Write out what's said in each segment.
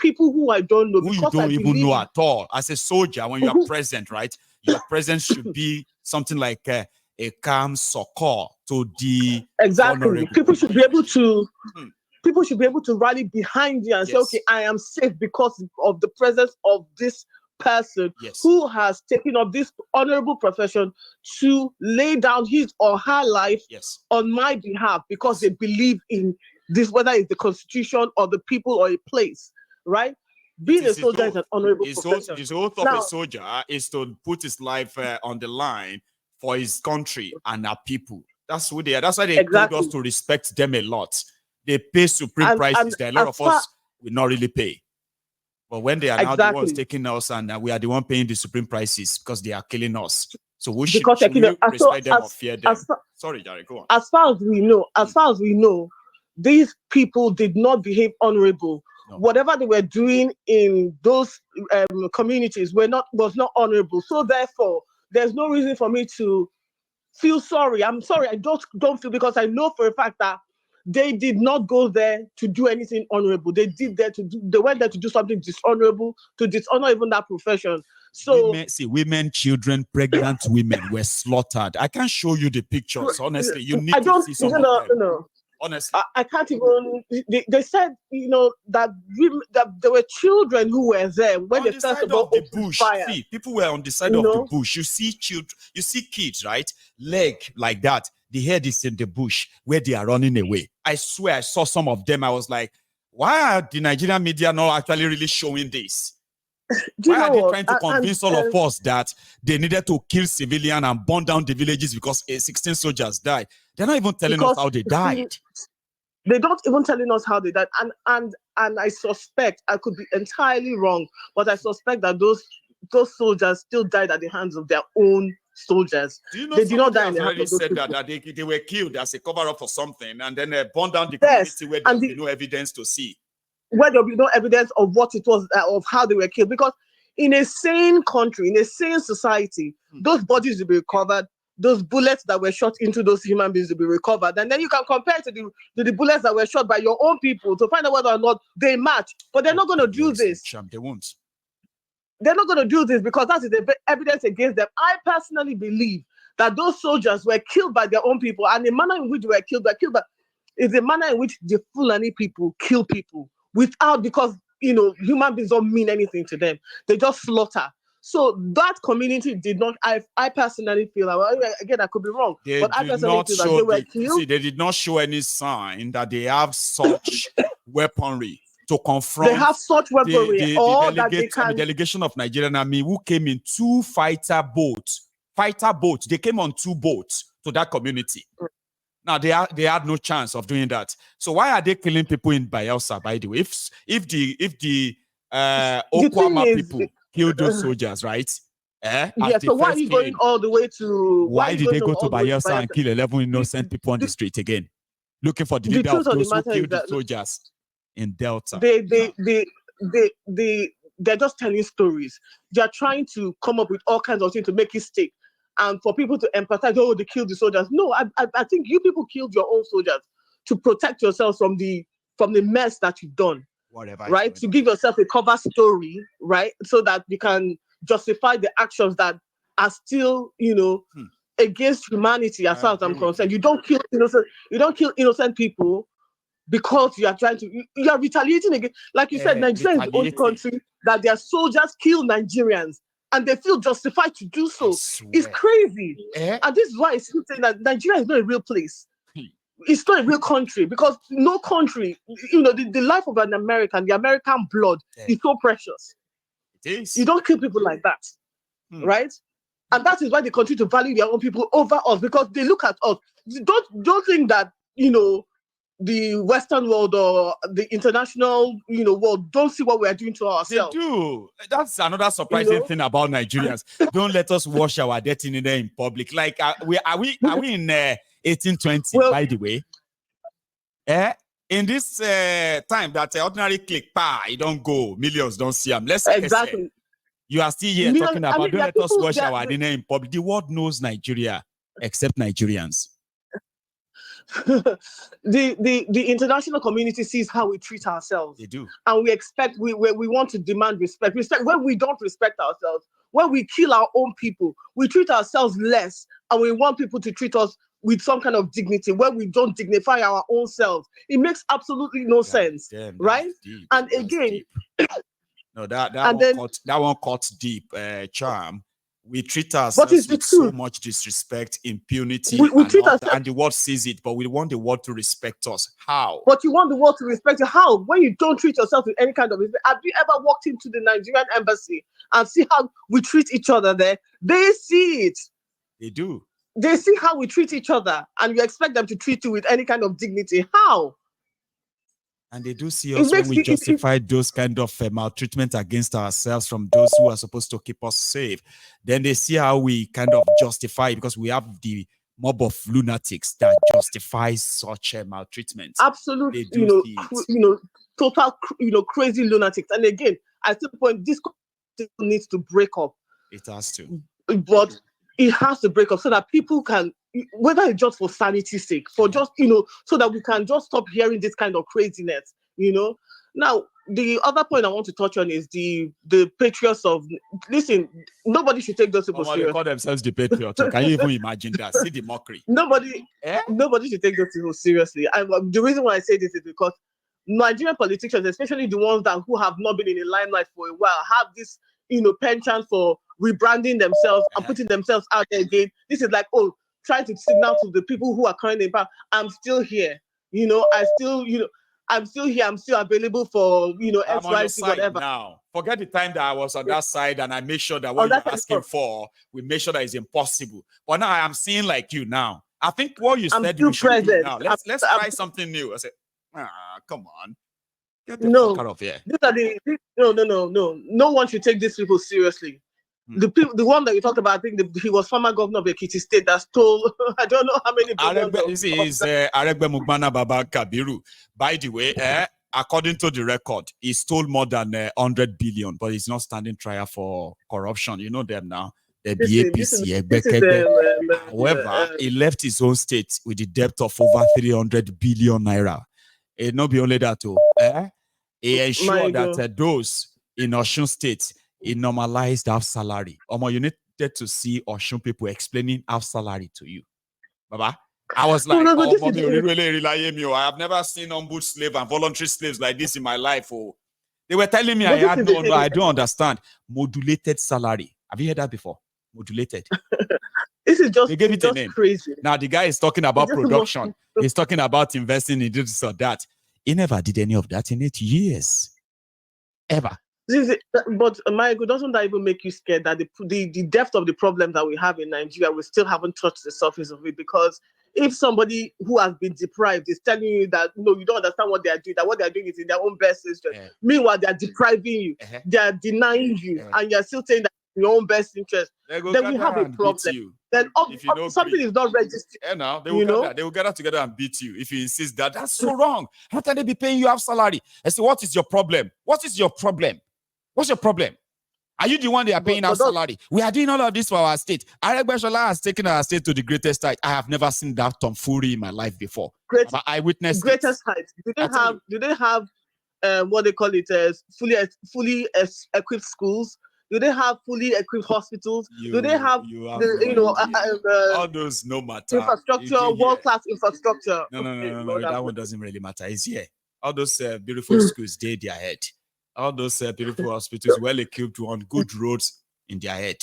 people who I don't know. Who you don't even know at all. As a soldier, when you are present, right? Your presence should be something like a calm succor to the exactly. People should be able to. People should be able to rally behind you and say, okay, I am safe because of the presence of this person who has taken up this honorable profession to lay down his or her life on my behalf because they believe in this, whether it's the constitution or the people or a place, right? Being a soldier is an honorable profession. The oath of a soldier is to put his life on the line for his country and our people. That's who they are. That's why they told us to respect them a lot. They pay supreme prices that a lot of us will not really pay. But when they are now the ones taking us and we are the one paying the supreme prices because they are killing us. So we should respect them or fear them. Sorry, Jerry, go on. As far as we know, these people did not behave honorable. No. Whatever they were doing in those communities was not honorable. So therefore, there's no reason for me to feel sorry. I'm sorry. I don't feel, because I know for a fact that they did not go there to do anything honorable. They went there to do something dishonorable, to dishonor even that profession. So women, children, pregnant women were slaughtered. I can't show you the pictures. Honestly, you need to see some of them. No. Honestly, I can't even. They said, that there were children who were there when they first of all opened fire. See, people were on the side of the bush. You see children, you see kids, right? Leg like that. The head is in the bush where they are running away. I swear I saw some of them. I was like, why are the Nigerian media not actually really showing this? Why are they trying to convince all of us that they needed to kill civilians and burn down the villages because 16 soldiers died? They're not even telling us how they died. They don't even telling us how they died. And I suspect, I could be entirely wrong, but I suspect that those soldiers still died at the hands of their own soldiers. Do you know they did not die in the hands of those people? That they were killed as a cover-up for something, and then burned down the community where there will be no evidence to see. Where there will be no evidence of what it was, of how they were killed. Because in a sane country, in a sane society, those bodies will be recovered. Those bullets that were shot into those human beings will be recovered. And then you can compare to the bullets that were shot by your own people to find out whether or not they match. But they're not going to do this. They won't. They're not going to do this because that is the evidence against them. I personally believe that those soldiers were killed by their own people, and the manner in which they were killed is the manner in which the Fulani people kill people because human beings don't mean anything to them. They just slaughter. So that community did not. I personally feel, again, I could be wrong, but I personally feel that they were killed. See, they did not show any sign that they have such weaponry to confront. They have such weaponry, the delegation of Nigerian Army who came in 2 fighter boats. They came on 2 boats to that community. Now they had no chance of doing that. So why are they killing people in Bayelsa? By the way, if the Okwama people killed those soldiers, right? So why are you going all the way to? Why did they go to Bayelsa and kill 11 innocent people on the street again, looking for the leader of those who killed the soldiers in Delta? They're just telling stories. They're trying to come up with all kinds of things to make it stick, and for people to empathize. Oh, they killed the soldiers. No, I think you people killed your own soldiers to protect yourselves from the mess that you've done. Whatever, right? To give yourself a cover story, right? So that you can justify the actions that are still, against humanity as far as I'm concerned. You don't kill innocent people because you are retaliating against, like you said, Nigeria is the only country that their soldiers kill Nigerians and they feel justified to do so. It's crazy. And this is why it's saying that Nigeria is not a real place. It's not a real country, because no country, the life of an American, the American blood is so precious. It is. You don't kill people like that, right? And that is why they continue to value their own people over us, because they look at us. Don't think that, the Western world or the international, world don't see what we are doing to ourselves. They do. That's another surprising thing about Nigerians. Don't let us wash our dirty in public. Like, are we in 1820, by the way? In this time that ordinary click, you don't go, millions don't see them. Let's exactly. You are still here talking about don't let us wash our dinner in public. The world knows Nigeria, except Nigerians. the international community sees how we treat ourselves. They do. And we expect, we want to demand respect. Respect when we don't respect ourselves, when we kill our own people, we treat ourselves less, and we want people to treat us with some kind of dignity, when we don't dignify our own selves. It makes absolutely no sense. Damn, right? Deep. And That's again, deep. No, that one cuts deep, Charm. We treat ourselves with so much disrespect, impunity, we treat ourselves, and the world sees it, but we want the world to respect us. How? But you want the world to respect you. How? When you don't treat yourself with any kind of respect. Have you ever walked into the Nigerian embassy and see how we treat each other there? They see it. They do. They see how we treat each other, and you expect them to treat you with any kind of dignity. How? And they do see us when we justify those kind of maltreatment against ourselves from those who are supposed to keep us safe. Then they see how we kind of justify, because we have the mob of lunatics that justifies such maltreatment. Absolutely, total, crazy lunatics. And again, at some point, this needs to break up. It has to. But it has to break up so that people can, whether it's just for sanity's sake, for just, so that we can just stop hearing this kind of craziness, Now, the other point I want to touch on is the patriots of, listen, nobody should take those people seriously. They call themselves the patriots. Can you even imagine that? See the mockery. Nobody should take those people seriously. The reason why I say this is because Nigerian politicians, especially the ones who have not been in the limelight for a while, have this, penchant for rebranding themselves and putting themselves out there again. This is like, trying to signal to the people who are currently in power, I'm still here. I'm still here. I'm still available for, X, Y, Z, whatever. Now, forget the time that I was on that side and I made sure that what you're asking for, we make sure that it's impossible. But now I am seeing like you now. I think what you said we should do now. Let's try something new. I said, come on. Get the fuck out of here. No one should take these people seriously. The one that you talked about, I think he was former governor of Ekiti State that stole, I don't know how many billions. Is Aregbe Mugbana Baba Kabiru. By the way, according to the record, he stole more than 100 billion, but he's not standing trial for corruption. You know them now. The BAPC. However, he left his own state with the debt of over 300 billion naira. It not be only that too. He ensured that those in Osun State, he normalized half salary. You needed to see Osun people explaining half salary to you. Baba, I was like, I have never seen on-boot slave and voluntary slaves like this in my life. They were telling me I don't understand. Modulated salary. Have you heard that before? Modulated. This is just, just crazy. Now the guy is talking about production. He's talking about investing in this or that. He never did any of that in 8 years. Ever. But Michael, doesn't that even make you scared that the depth of the problem that we have in Nigeria, we still haven't touched the surface of it? Because if somebody who has been deprived is telling you that, no, you don't understand what they are doing, that what they are doing is in their own best interest. Meanwhile, they are depriving you, they are denying you, and you're still saying that in your own best interest, then we have a problem. Then something is not registered. They will gather together and beat you if you insist that that's so wrong. How can they be paying you half salary? I say, what is your problem? What is your problem? What's your problem? Are you the one they are paying our salary? We are doing all of this for our state. Aregbesola has taken our state to the greatest height. I have never seen that tomfoolery in my life before. But I witnessed greatest height. Do they have what they call it fully equipped schools? Do they have fully equipped hospitals? Do they have all those no matter infrastructure, world-class infrastructure? No. That one doesn't really matter. It's here. All those beautiful schools, they their head. All those beautiful hospitals, well equipped, on good roads in their head.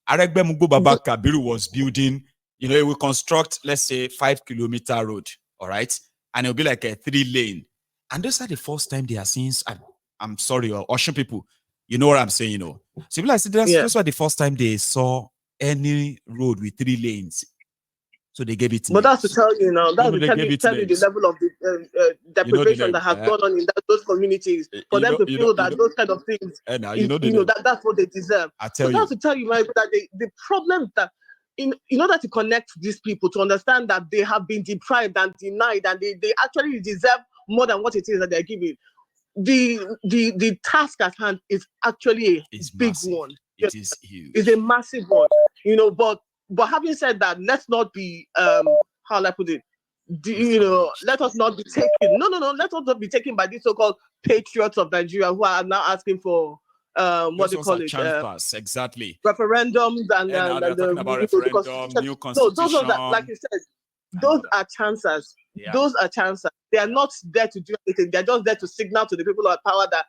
Aregbe Mugu Baba Kabiru was building, he will construct, let's say, 5-kilometer road, all right? And it'll be like a 3-lane. And those are the first time they are seeing, I'm sorry, Osun people, you know what I'm saying, So people those were the first time they saw any road with 3 lanes. So they gave it. But that's to tell you now. That's to tell you the level of the deprivation that has gone on in those communities for them to feel that those kind of things. That's what they deserve. That's to tell you, Mike, that the problem that in order to connect these people to understand that they have been deprived and denied, and they actually deserve more than what it is that they're giving. The task at hand is actually a big massive one. It is huge. It's a massive one. But having said that, let's not be how will I put it? let us not be taken. No, let us not be taken by these so-called patriots of Nigeria who are now asking for what they call it, exactly, referendums and they're talking about referendum, new constitution. No, those are, like you said, those are chances. Yeah. Those are chances. They are not there to do anything. They're just there to signal to the people of power that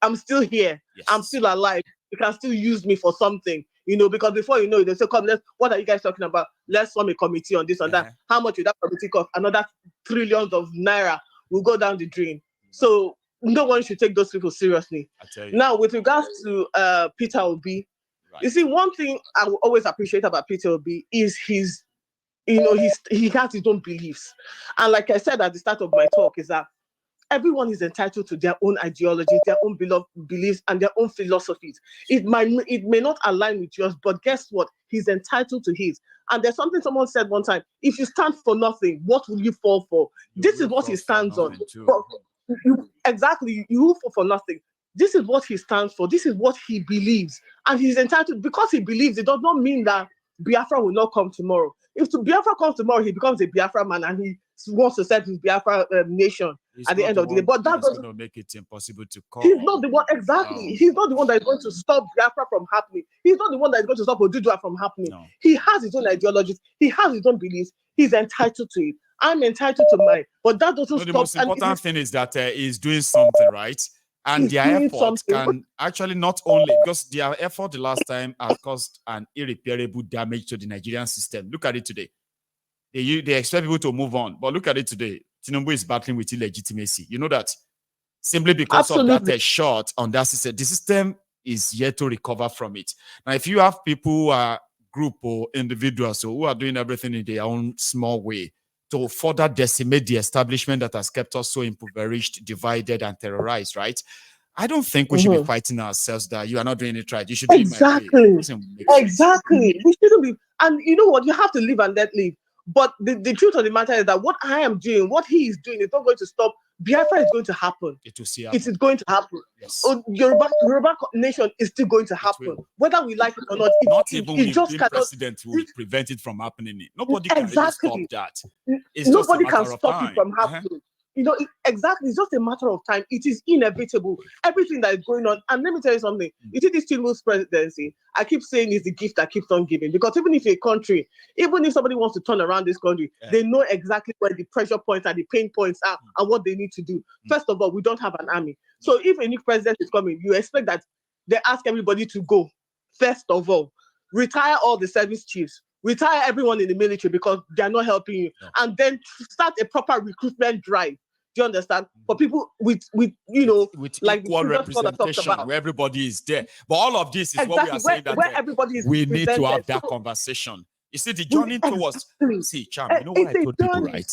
I'm still here. Yes. I'm still alive. You can still use me for something, because before you know it, they say, come, what are you guys talking about? Let's form a committee on this and that. How much will that committee cost? Another trillions of naira will go down the drain. So no one should take those people seriously. Now, with regards to Peter Obi, you see, one thing I will always appreciate about Peter Obi is his, he has his own beliefs. And like I said at the start of my talk, is that everyone is entitled to their own ideologies, their own beliefs, and their own philosophies. It may not align with yours, but guess what? He's entitled to his. And there's something someone said one time: if you stand for nothing, what will you fall for? This is what he stands on. Exactly, you will fall for nothing. This is what he stands for. This is what he believes, and he's entitled because he believes. It does not mean that Biafra will not come tomorrow. If Biafra comes tomorrow, he becomes a Biafra man and he wants to set his Biafra nation at the end of the day. But that doesn't make it impossible to call. He's not the one, exactly. No. He's not the one that is going to stop Biafra from happening. He's not the one that is going to stop Odudua from happening. No. He has his own ideologies. He has his own beliefs. He's entitled to it. I'm entitled to mine. But that doesn't stop. The most important thing is that he's doing something, right? And their effort can actually not only, because their effort the last time has caused an irreparable damage to the Nigerian system. Look at it today. They expect people to move on. But look at it today. Tinubu is battling with illegitimacy. You know that? Simply because of that shot on that system. The system is yet to recover from it. Now, if you have people who are group or individuals who are doing everything in their own small way to further decimate the establishment that has kept us so impoverished, divided, and terrorized, right? I don't think we should be fighting ourselves that you are not doing it right. You should do it my way. Exactly. We shouldn't be. And you know what? You have to live and let live. But the truth of the matter is that what I am doing, what he is doing, is not going to stop. Biafra is going to happen. It is going to happen. Yes. Yoruba nation is still going to happen, whether we like it or not. Not even it just cannot, president will prevent it from happening. Nobody can really stop that. Nobody can stop it from happening. Exactly. It's just a matter of time. It is inevitable. Everything that is going on. And let me tell you something. You see, this Tinubu's presidency, I keep saying, is the gift that keeps on giving. Because even if a country, even if somebody wants to turn around this country, they know exactly where the pressure points and the pain points are and what they need to do. First of all, we don't have an army. So if a new president is coming, you expect that they ask everybody to go. First of all, retire all the service chiefs. Retire everyone in the military because they are not helping you. No. And then start a proper recruitment drive. Do you understand? For people with like equal representation where everybody is there. But all of this is what we are saying that where everybody is we need to have that conversation. You see, the journey towards Cham, you know what I told people, right?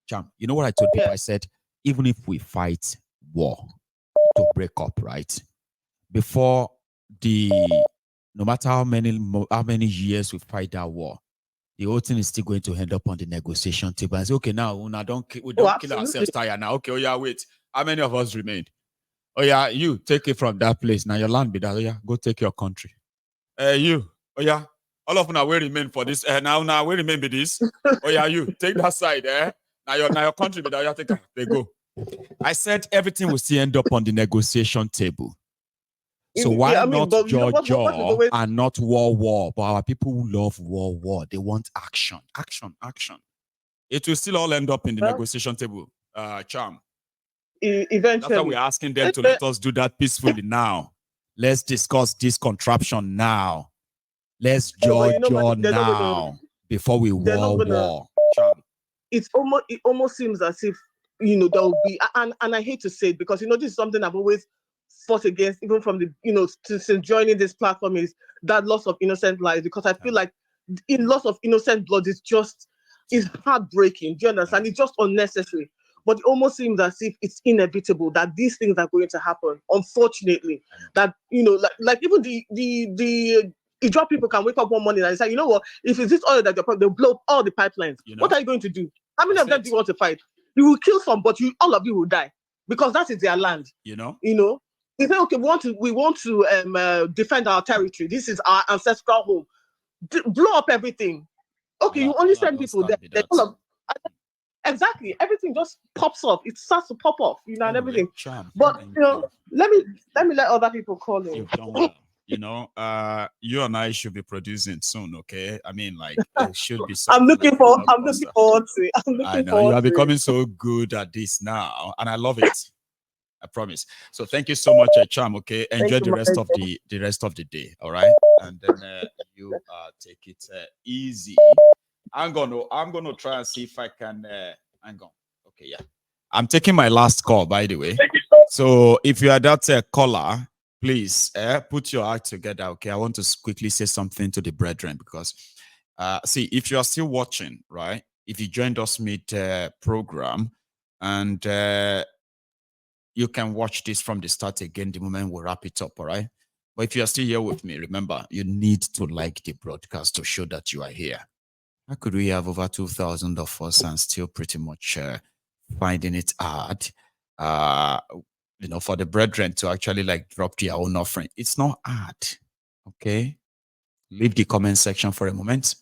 Cham, you know what I told people? I said, even if we fight war to break up, right? Before no matter how many years we fight that war, the whole thing is still going to end up on the negotiation table. And say, okay, now we don't kill ourselves tired now. Okay, oh yeah, wait. How many of us remained? Oh yeah, you take it from that place. Now your land be that. Oh yeah, go take your country. You. Oh yeah, all of them will remain for this. Now we remain with this. Oh yeah, you take that side. Now your country be that. Yeah, take it. They go. I said everything will still end up on the negotiation table. So why not jaw and not war? But our people who love war. They want action. It will still all end up in the negotiation table, Cham. Eventually. That's why we're asking them to let us do that peacefully now. Let's discuss this contraption now. Let's jaw now before we war. Cham. It almost seems as if, there will be, and I hate to say it because, this is something I've always fought against, even from the, since joining this platform, is that loss of innocent lives, because I feel like in loss of innocent blood is heartbreaking. Do you understand? It's just unnecessary. But it almost seems as if it's inevitable that these things are going to happen. Unfortunately, that like even the Ijaw people can wake up one morning and say, you know what? If it's this oil that they'll blow up all the pipelines. What are you going to do? How many of them do you want to fight? You will kill some, but all of you will die because that is their land. They say, okay, we want to defend our territory. This is our ancestral home. Blow up everything. Okay, you only send people there. Exactly. Everything just pops off. It starts to pop off, and Anyway, everything. charm. But Thank let me let other people call in. You've done well. You and I should be producing soon, okay? I mean, like, it should be I'm looking forward to it. I know you are becoming so good at this now, and I love it. I promise. So thank you so much, Cham. Okay, enjoy the rest of the rest of the day. All right, and then you take it easy. I'm gonna try and see if I can. Hang on. Okay, yeah. I'm taking my last call, by the way. So if you are that caller, please put your act together. Okay, I want to quickly say something to the brethren because, see, if you are still watching, right? If you joined us mid program, and you can watch this from the start again the moment we wrap it up, all right? But if you are still here with me, remember, you need to like the broadcast to show that you are here. How could we have over 2,000 of us and still pretty much finding it hard, for the brethren to actually like drop their own offering? It's not hard, okay? Leave the comment section for a moment.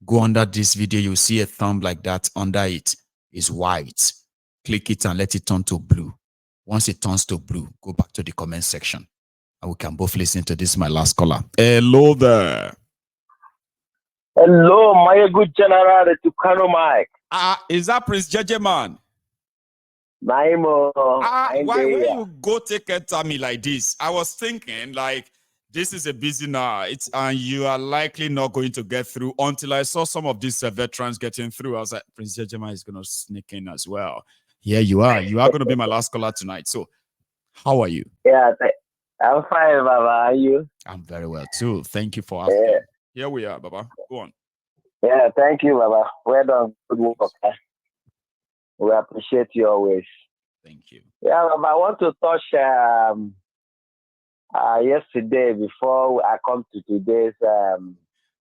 Go under this video, you'll see a thumb like that. Under it is white. Click it and let it turn to blue. Once it turns to blue, go back to the comment section and we can both listen to this. My last caller. Hello there. Hello, my good general to Kanu Mike. Is that Prince JJ man? Naimo. Why you go take it at me like this? I was thinking like this is a busy night and you are likely not going to get through until I saw some of these veterans getting through. I was like, Prince JJ man is going to sneak in as well. Here you are. You are going to be my last caller tonight. So how are you? Yeah, I'm fine, Baba. Are you? I'm very well too. Thank you for asking. Here we are, Baba. Go on. Yeah, thank you, Baba. Well done. Good work. We appreciate you always. Thank you. Yeah, Baba, I want to touch yesterday before I come to today's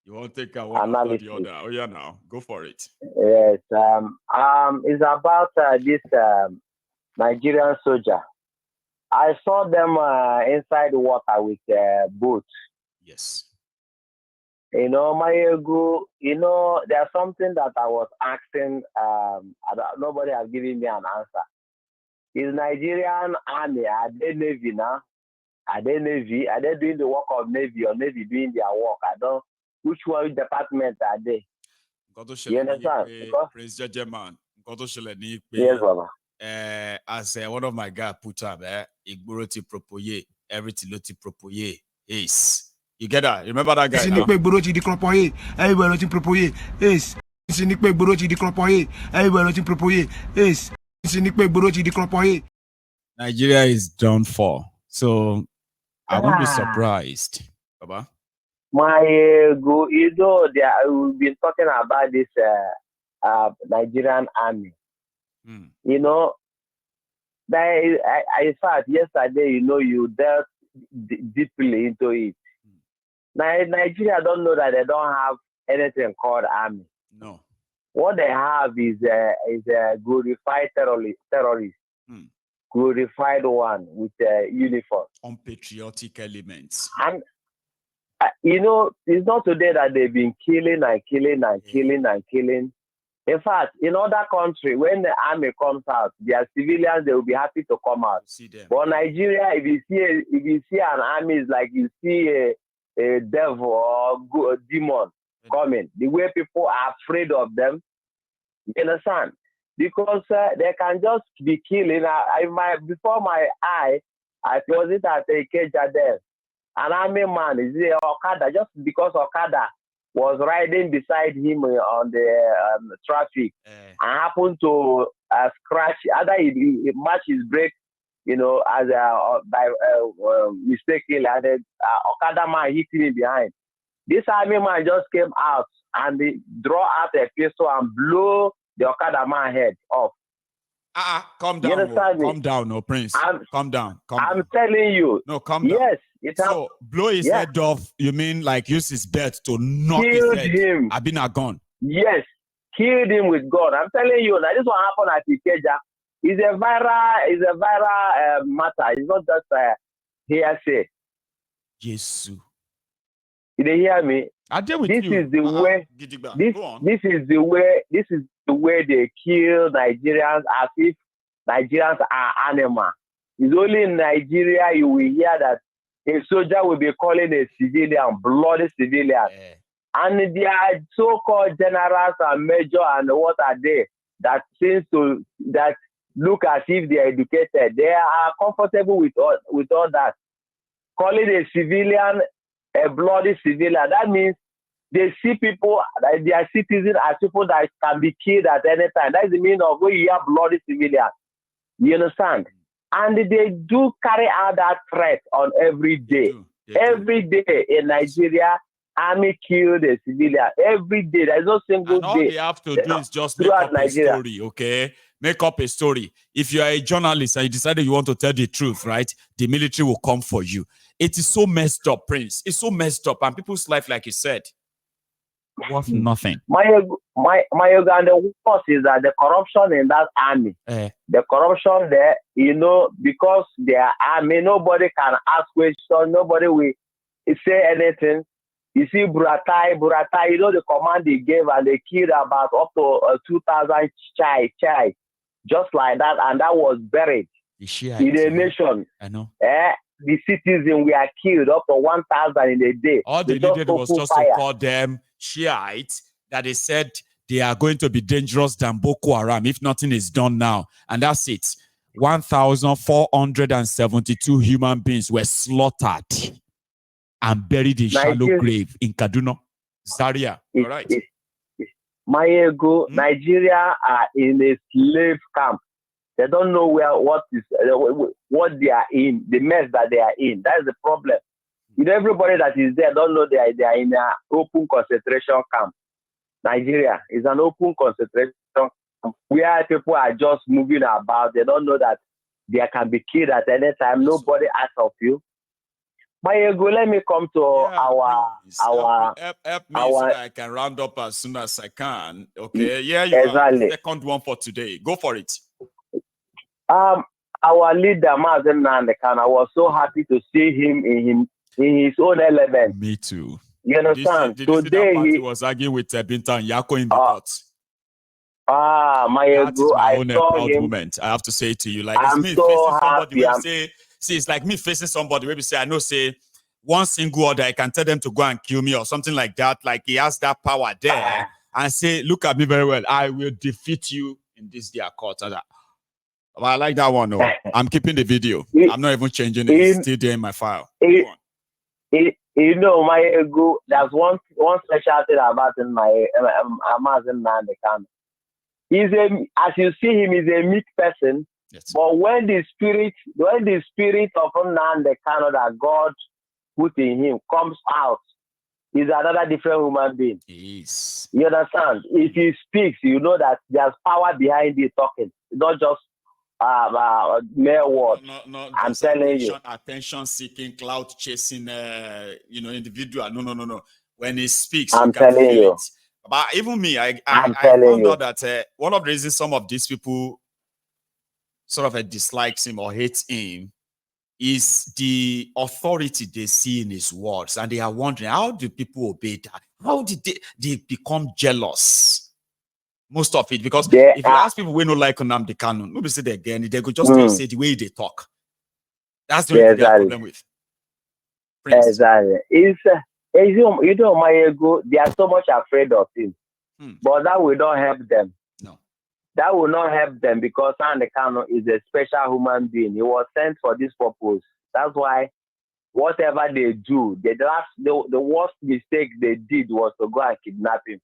you won't take one after the other. Oh yeah, now go for it. Yes. It's about this Nigerian soldier. I saw them inside the water with boats. Yes. Mayegu, there's something that I was asking. Nobody has given me an answer. Is Nigerian army, are they Navy now? Are they Navy? Are they doing the work of Navy or Navy doing their work? I don't. Which one department are they? You understand? Prince JJ man. Yes, Baba. As one of my guys put up, Igboroti propoye, everything loti propoye, ace. You get that? Remember that guy? Nigeria is done for. So I won't be surprised. Baba. We've been talking about this Nigerian army. In fact, yesterday, you dealt deeply into it. Nigeria don't know that they don't have anything called army. No. What they have is a glorified terrorist. Glorified one with a uniform. Unpatriotic elements. And, it's not today that they've been killing and killing and killing and killing. In fact, in other countries, when the army comes out, their civilians, they will be happy to come out. See them. But Nigeria, if you see an army, it's like you see a devil or a demon coming. The way people are afraid of them, you understand? Because they can just be killing. Before my eye, I was it at a cage there. An army man is Okada, just because Okada was riding beside him on the traffic and happened to scratch. Either he matched his brake, as by mistakenly, and the Okada man hit him behind. This army man just came out and they draw out a pistol and blow the Okada man head off. Calm down, no Prince. Calm down. I'm telling you. No, calm down. Yes, so blow his head off. You mean like use his belt to knock killed his head? Him. I've been a gun. Yes, killed him with gun. I'm telling you. Now this one happened at Ikeja. It's a viral matter. It's not just hearsay. Jesus. You dey hear me? I deal with this you. Is the way. This is the way. This is the way they kill Nigerians as if Nigerians are animals. It's only in Nigeria you will hear that a soldier will be calling a civilian bloody civilian. Yeah. And they are so-called generals and major and what are they that seems to that look as if they are educated. They are comfortable with all that. Calling a civilian a bloody civilian, that means they see people, they are citizens as people that can be killed at any time. That is the meaning of when you have bloody civilian. You understand? And they do carry out that threat on every day. Every day in Nigeria, army killed a civilian. Every day. There's no single day. And all day. they have to do is just make up Nigeria. A story, okay? Make up a story. If you are a journalist and you decided you want to tell the truth, right? The military will come for you. It is so messed up, Prince. It's so messed up. And people's life, like you said, worth nothing. My and the worst is that the corruption in that army, the corruption there, you know, because they are army, nobody can ask questions, nobody will say anything. You see, Buratai, you know, the command they gave and they killed about up to 2,000 chai, just like that, and that was buried in the nation. I know. The citizens were killed up to 1,000 in a day. All they needed was just to call them Shiites, that they said they are going to be dangerous than Boko Haram if nothing is done now. And that's it. 1,472 human beings were slaughtered and buried in shallow grave in Kaduna, Zaria. All right. My ego, Nigeria are in a slave camp. They don't know what they are in, the mess that they are in. That is the problem. You know, everybody that is there don't know they are in an open concentration camp. Nigeria is an open concentration camp where people are just moving about. They don't know that they can be killed at any time. Nobody asks of you. My ego, let me come to our help me so that I can round up as soon as I can. Okay, you are the second one for today. Go for it. Our leader, Mazen Nandekan, I was so happy to see him in his own element. Me too. You understand? Did you see that part he was arguing with Binta and Yako in the courts? My ego, I own a proud moment. I have to say to you, like it's me facing somebody. See, it's like me facing somebody. Maybe say I know, say one single order, I can tell them to go and kill me or something like that. Like he has that power there, and say, look at me very well. I will defeat you in this their court. But I like that one. No, I'm keeping the video. I'm not even changing it. It's still there in my file. You know, my ego. There's one special thing about in my Amazon man the camera. As you see him, he's a meek person. Yes. But when the spirit of Nnamdi Kanu that God put in him comes out, he's another different human being. Yes. You understand? If he speaks, you know that there's power behind it talking, not just mere words. I'm telling you. Attention seeking, cloud chasing, individual. No. When he speaks, I'm telling you. It. But even me, I found out that one of the reasons some of these people sort of dislikes him or hates him is the authority they see in his words. And they are wondering, how do people obey that? How did they become jealous? Most of it. Because if you ask people, we don't like Nnamdi Kanu, nobody say that again. They could just say the way they talk. That's the only thing they have problem with. Prince. Exactly. You know, my ego, they are so much afraid of him. But that will not help them. No. That will not help them because Nnamdi Kanu is a special human being. He was sent for this purpose. That's why whatever they do, the worst mistake they did was to go and kidnap him.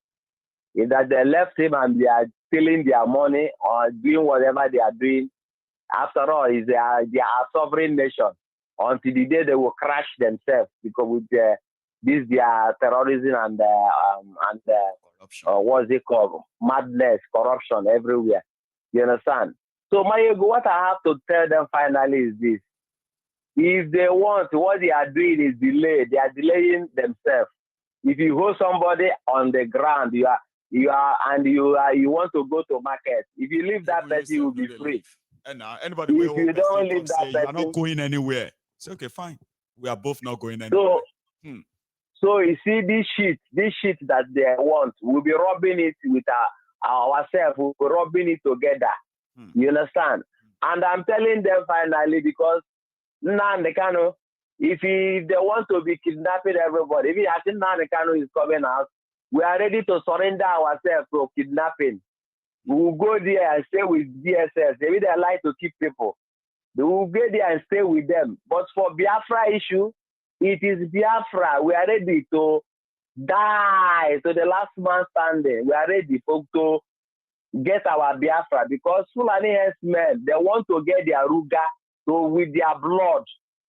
In that they left him and they are stealing their money or doing whatever they are doing. After all, they are a sovereign nation until the day they will crash themselves because with their terrorism and what's it called? Madness, corruption everywhere. You understand? So, what I have to tell them finally is this. If they want, what they are doing is delay. They are delaying themselves. If you hold somebody on the ground, you want to go to market. If you leave that person, you will be free. And anybody if you don't leave that person, you are not going anywhere. It's okay, fine. We are both not going anywhere. So you see this shit that they want, we'll be rubbing it with ourselves, we'll be rubbing it together. You understand? And I'm telling them finally, because Kanu, if they want to be kidnapping everybody, if I think Kanu is coming out, we are ready to surrender ourselves to kidnapping. We will go there and stay with DSS. Maybe they like to keep people. They will go there and stay with them. But for Biafra issue, it is Biafra. We are ready to die to the last man standing. We are ready to get our Biafra, because Fulani men, they want to get their Ruga with their blood.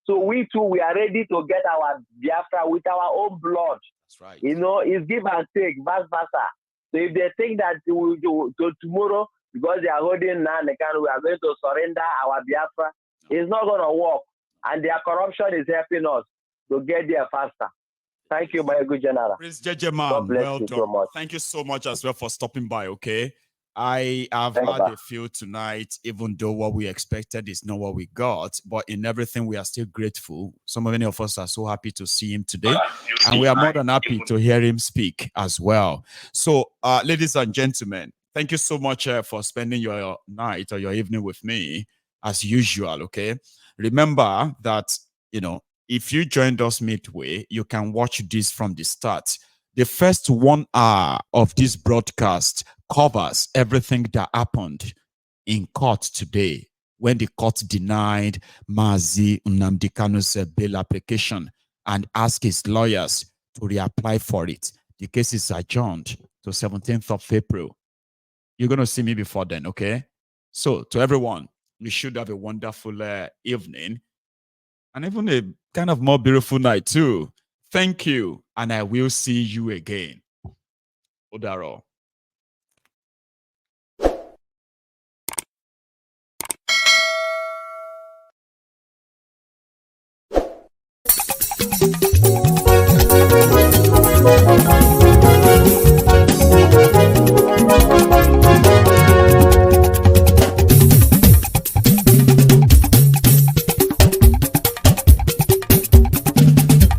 So we too, we are ready to get our Biafra with our own blood. That's right. You know, it's give and take, vice versa. So if they think that we will do tomorrow, because they are holding Kanu, we are going to surrender our Biafra, it's not going to work. And their corruption is helping us to get there faster. Thank you, my good general. Prince Jejeman, well done. So much. Thank you so much as well for stopping by, okay? I have had a feel tonight, even though what we expected is not what we got, but in everything we are still grateful. Many of us are so happy to see him today, and we are more than happy to hear him speak as well. So, ladies and gentlemen, thank you so much for spending your night or your evening with me, as usual, okay? Remember that, you know, if you joined us midway, you can watch this from the start. The first 1 hour of this broadcast covers everything that happened in court today when the court denied Mazi Nnamdi Kanu's bail application and asked his lawyers to reapply for it. The case is adjourned to 17th of April. You're going to see me before then, okay? So, to everyone, you should have a wonderful evening and even a kind of more beautiful night too. Thank you, and I will see you again. Odaro.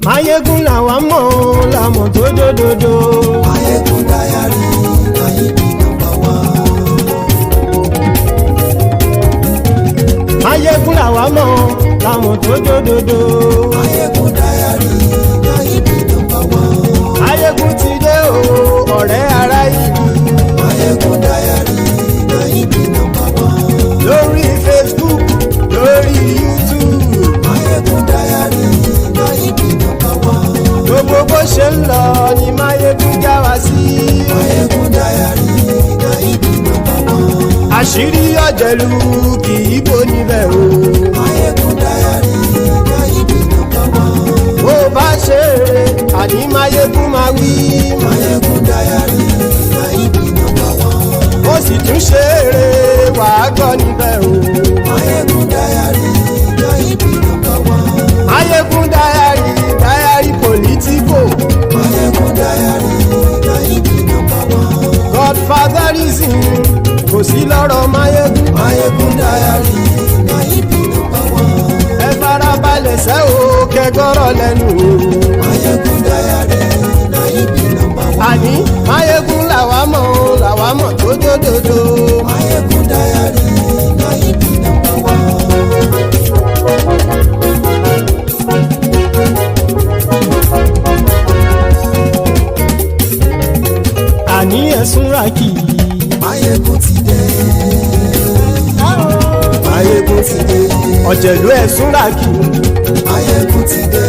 Mayegun làwa mọ̀ làmọ̀ tó dòdòdò. Mayegun Diary na he be number one. Mayegun làwa mọ̀ làmọ̀ tó dòdòdò. Mayegun Diary na he be number one. Mayegun ti dé o ọ̀rẹ́ ara ìlú. Mayegun Diary na he be number one. Lórí Facebook, lórí YouTube. Mayegun Diary na he be number one. Gbogbo bó ṣe ń lọ ni Mayegun já wa sí. Mayegun Diary na he be number one. Àṣírí ọ̀jẹ̀lú kì í bò níbẹ̀ o. Mayegun Diary na he be number one. Bó bá ṣe eré àní Mayegun máa wí. Mayegun Diary na he be number one. Ó sì tún ṣe eré wàá gbọ́ níbẹ̀ o. Mayegun Diary na he be number one. Mayegun Diary, Diary Politico. Mayegun Diary na he be number one. Godfatherism kò sí lọ́rọ̀ Mayegun. Mayegun Diary na he be number one. Ẹ farabalẹ̀ sẹ́ o kẹgọ́rọ̀ lẹ́nu o. Mayegun Diary na he be number one. Àní Mayegun làwa mọ̀ tó dòdòdò. Mayegun Diary na he be number one. Àní ẹ̀sùn ràkì. Mayegun ti dé. Mayegun ti dé. Ọ̀jẹ̀lú ẹ̀sùn ràkì. Mayegun ti dé.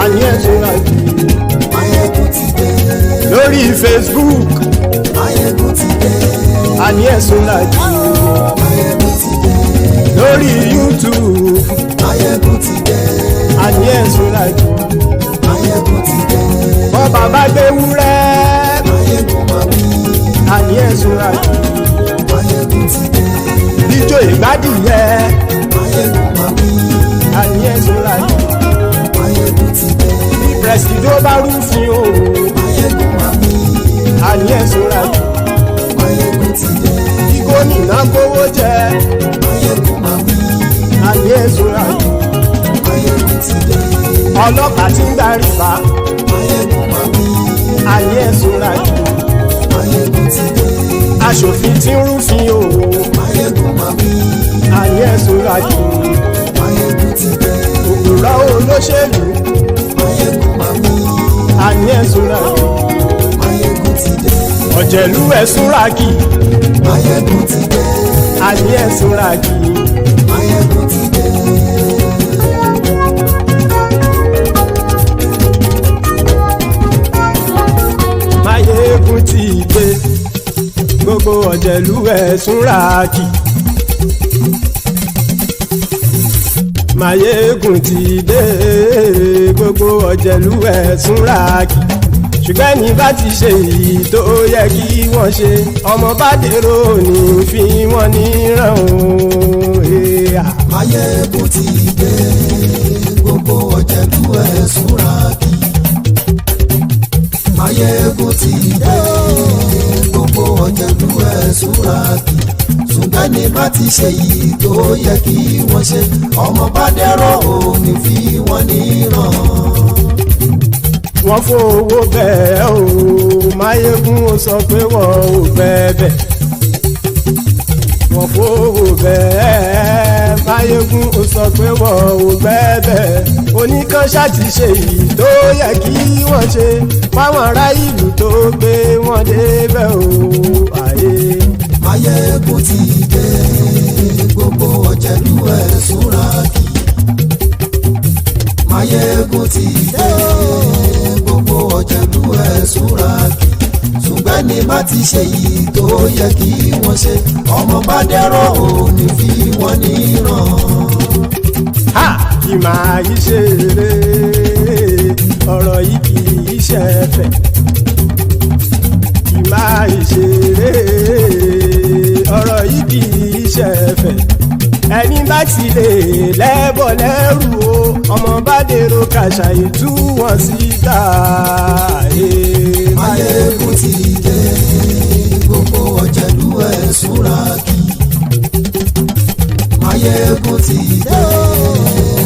Àní ẹ̀sùn ràkì. Mayegun ti dé. Lórí Facebook. Mayegun ti dé. Àní ẹ̀sùn ràkì. Mayegun ti dé. Lórí YouTube. Mayegun ti dé. Àní ẹ̀sùn ràkì. Mayegun ti dé. Bọ́ bàbá gbé wúrẹ́. Mayegun máa wí. Àní ẹ̀sùn ràkì. Mayegun ti dé. Ijó ìgbádìyẹ. Mayegun máa wí. Àní ẹ̀sùn ràkì. Mayegun ti dé. Presido bá rúfin o. Mayegun máa wí. Àní ẹ̀sùn ràkì. Mayegun ti dé. Kí gómìnà kówó jẹ. Mayegun máa wí. Àní ẹ̀sùn ràkì. Mayegun ti dé. ọlọ́pàá tí ń gbà rìbá Máyégún máa wí. àní ẹ̀sùn ràjù Máyégún ti dé. aṣòfin tí ń rúfin òwò Máyégún máa wí. àní ẹ̀sùn ràjù Máyégún ti dé. òpùrọ́ olóṣèlú Máyégún máa wí. àní ẹ̀sùn ràjù Máyégún ti dé. ọ̀jẹ̀lú ẹ̀sùn ràjì Máyégún ti dé. àní ẹ̀sùn ràjì. Máyégún ti dé. Máyégún ti dé gbogbo ọ̀jẹ̀lú ẹ̀sùn ràjì. Máyégún ti dé gbogbo ọ̀jẹ̀lú ẹ̀sùn ràjì. ṣùgbọ́n ní bá ti ṣe èyí tó yẹ kí wọ́n ṣe ọmọ bá dèrò ní fi wọ́n níran o. Máyégún ti dé. Gbogbo ọ̀jẹ̀lú ẹ̀sùn ràkì. Máyégún ti dé. Gbogbo ọ̀jẹ̀lú ẹ̀sùn ràkì. ṣùgbọ́n ní bá ti ṣe yìí tó yẹ kí wọ́n ṣe ọmọ bá dẹ́rọ̀ ò ní fi wọ́n níran. wọ́n fowó bẹ́ẹ̀ o Máyégún ó sọ pé wọ́n ò bẹ́ẹ̀ wọ́n fowó bẹ́ẹ̀ Máyégún ó sọ pé wọ́n ò bẹ́ẹ̀ oníkan ṣáàtì ṣe èyí tó yẹ kí wọ́n ṣe fáwọn ará ìlú tó gbé wọn débẹ̀ o àyè. Máyégún ti dé gbogbo ọ̀jẹ̀lú ẹ̀sùn ràkì. Máyégún ti dé gbogbo ọ̀jẹ̀lú ẹ̀sùn ràkì. ṣùgbọ́n ní bá ti ṣe yìí tó yẹ kí wọ́n ṣe ọmọ bá dẹ́rọ̀ ò ní fi wọ́n níran. ha kì máa yí ṣeré ọ̀rọ̀ yìí kì í ṣẹ̀fẹ̀ kì máa yí ṣeré ọ̀rọ̀ yìí kì í ṣẹ̀fẹ̀ ẹni bá ti lè lẹ́bọ̀ lẹ́rù o ọmọ bá dèrò kàṣàyè tú wọn síta. Máyégún ti dé gbogbo ọ̀jẹ̀lú ẹ̀sùn ràkì. Máyégún ti dé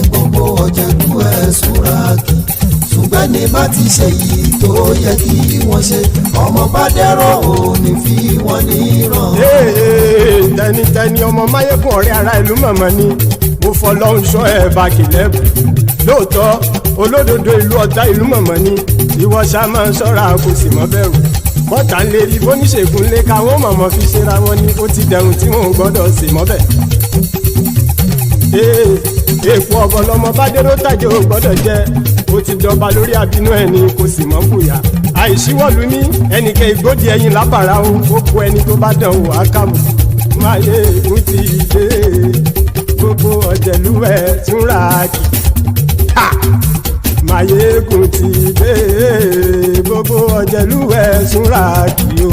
gbogbo ọ̀jẹ̀lú ẹ̀sùn ràkì. ṣùgbọ́n ní bá ti ṣe yìí tó yẹ kí wọ́n ṣe ọmọ bá dẹ́rọ̀ ò ní fi wọ́n níran. tẹnitẹni ọmọ Máyégún ọ̀rẹ́ ara ìlú mọ̀mọ́ ni mo fọlọ́run ṣọ́ ẹ̀ bá kìlẹ́bù lóòótọ́ olódodo ìlú ọ̀tá ìlú mọ̀mọ́ ni ìwọ ṣá máa ń ṣọ́ra kò sì mọ́ bẹ̀rù bọ́tà ń lè rí bóníṣègùn lé káwọn mọ̀mọ́ fi ṣera wọn ni ó ti dẹrùn tí wọn ò gbọ́dọ̀ sì mọ́ bẹ̀. èèpo ọ̀gọ̀lọ́mọ bá dérò tàjẹ́ ò gbọ́dọ̀ jẹ́ ó ti dọba lórí àbínú ẹni kò sì mọ́ fòyà àìsíwọ́lu ní ẹnìkẹ́ ìgbódì ẹyin lábàrá o ó kó ẹni tó bá dán o àkàmù. Máyégún ti dé gbogbo ọ̀jẹ̀lú ẹ̀sùn ràkì. Máyégún ti dé gbogbo ọ̀jẹ̀lú ẹ̀sùn ràkì o.